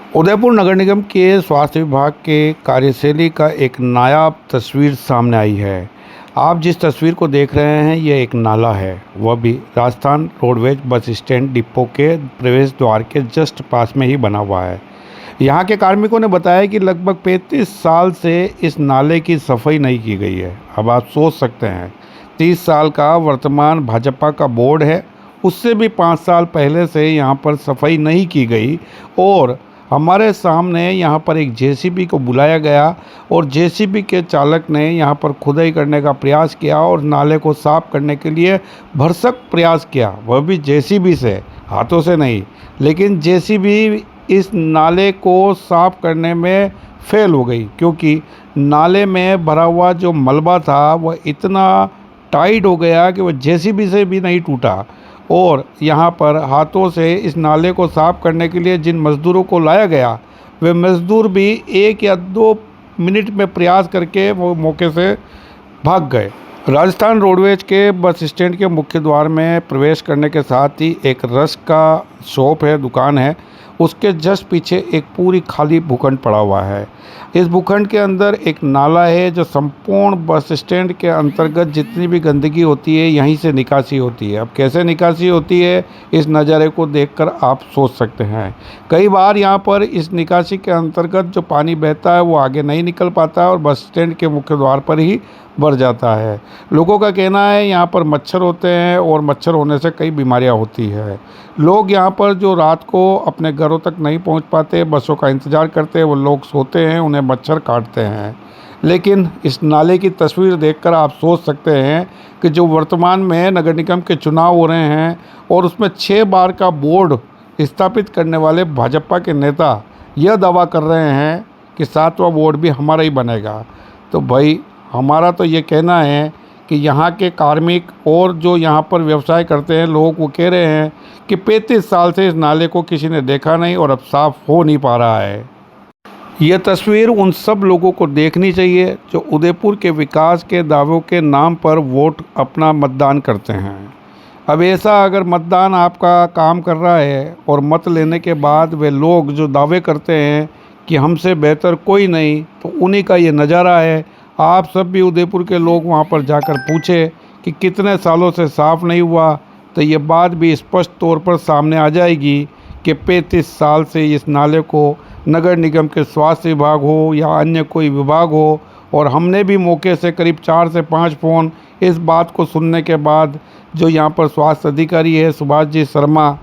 उदयपुर नगर निगम के स्वास्थ्य विभाग के कार्यशैली का एक नायाब तस्वीर सामने आई है। आप जिस तस्वीर को देख रहे हैं यह एक नाला है, वह भी Rajasthan roadways bus stand depot के प्रवेश द्वार के जस्ट पास में ही बना हुआ है। यहाँ के कार्मिकों ने बताया कि लगभग 35 साल से इस नाले की सफाई नहीं की गई है। अब आप सोच सकते हैं, 30 साल का वर्तमान भाजपा का बोर्ड है, उससे भी 5 साल पहले से यहाँ पर सफाई नहीं की गई और हमारे सामने यहाँ पर एक जेसीबी को बुलाया गया और जेसीबी के चालक ने यहाँ पर खुदाई करने का प्रयास किया और नाले को साफ़ करने के लिए भरसक प्रयास किया, वह भी जेसीबी से, हाथों से नहीं। लेकिन जेसीबी इस नाले को साफ़ करने में फेल हो गई, क्योंकि नाले में भरा हुआ जो मलबा था वह इतना टाइट हो गया कि वह जेसीबी से भी नहीं टूटा। और यहाँ पर हाथों से इस नाले को साफ़ करने के लिए जिन मज़दूरों को लाया गया, वे मज़दूर भी 1 या 2 मिनट में प्रयास करके वो मौके से भाग गए। राजस्थान रोडवेज के बस स्टैंड के मुख्य द्वार में प्रवेश करने के साथ ही एक रस्क का शॉप है, दुकान है, उसके जस्ट पीछे एक पूरी खाली भूखंड पड़ा हुआ है। इस भूखंड के अंदर एक नाला है जो संपूर्ण बस स्टैंड के अंतर्गत जितनी भी गंदगी होती है यहीं से निकासी होती है। अब कैसे निकासी होती है इस नज़ारे को देखकर आप सोच सकते हैं। कई बार यहाँ पर इस निकासी के अंतर्गत जो पानी बहता है वो आगे नहीं निकल पाता और बस स्टैंड के मुख्य द्वार पर ही भर जाता है। लोगों का कहना है यहाँ पर मच्छर होते हैं और मच्छर होने से कई बीमारियाँ होती है। लोग यहाँ पर जो रात को अपने घरों तक नहीं पहुँच पाते, बसों का इंतज़ार करते हैं, वो लोग सोते हैं, उन्हें मच्छर काटते हैं। लेकिन इस नाले की तस्वीर देखकर आप सोच सकते हैं कि जो वर्तमान में नगर निगम के चुनाव हो रहे हैं और उसमें 6 बार का बोर्ड स्थापित करने वाले भाजपा के नेता यह दावा कर रहे हैं कि 7वां बोर्ड भी हमारा ही बनेगा। तो भाई, हमारा तो ये कहना है कि यहाँ के कार्मिक और जो यहाँ पर व्यवसाय करते हैं लोग, वो कह रहे हैं कि 35 साल से इस नाले को किसी ने देखा नहीं और अब साफ़ हो नहीं पा रहा है। यह तस्वीर उन सब लोगों को देखनी चाहिए जो उदयपुर के विकास के दावों के नाम पर वोट अपना मतदान करते हैं। अब ऐसा अगर मतदान आपका काम कर रहा है और मत लेने के बाद वे लोग जो दावे करते हैं कि हमसे बेहतर कोई नहीं, तो उन्हीं का ये नज़ारा है। आप सब भी उदयपुर के लोग वहाँ पर जाकर पूछे कि कितने सालों से साफ़ नहीं हुआ, तो ये बात भी स्पष्ट तौर पर सामने आ जाएगी कि 35 साल से इस नाले को नगर निगम के स्वास्थ्य विभाग हो या अन्य कोई विभाग हो, और हमने भी मौके से करीब 4 से 5 फ़ोन इस बात को सुनने के बाद जो यहाँ पर स्वास्थ्य अधिकारी है सुभाष जी शर्मा,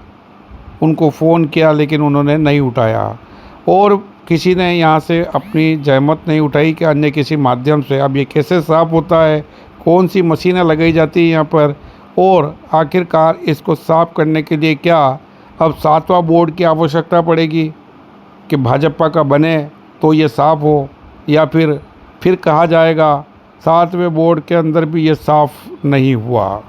उनको फ़ोन किया लेकिन उन्होंने नहीं उठाया और किसी ने यहाँ से अपनी जहमत नहीं उठाई कि अन्य किसी माध्यम से अब ये कैसे साफ़ होता है, कौन सी मशीनें लगाई जाती हैं यहाँ पर, और आखिरकार इसको साफ़ करने के लिए क्या अब 7वां बोर्ड की आवश्यकता पड़ेगी कि भाजपा का बने तो ये साफ़ हो, या फिर कहा जाएगा 7वें बोर्ड के अंदर भी ये साफ़ नहीं हुआ।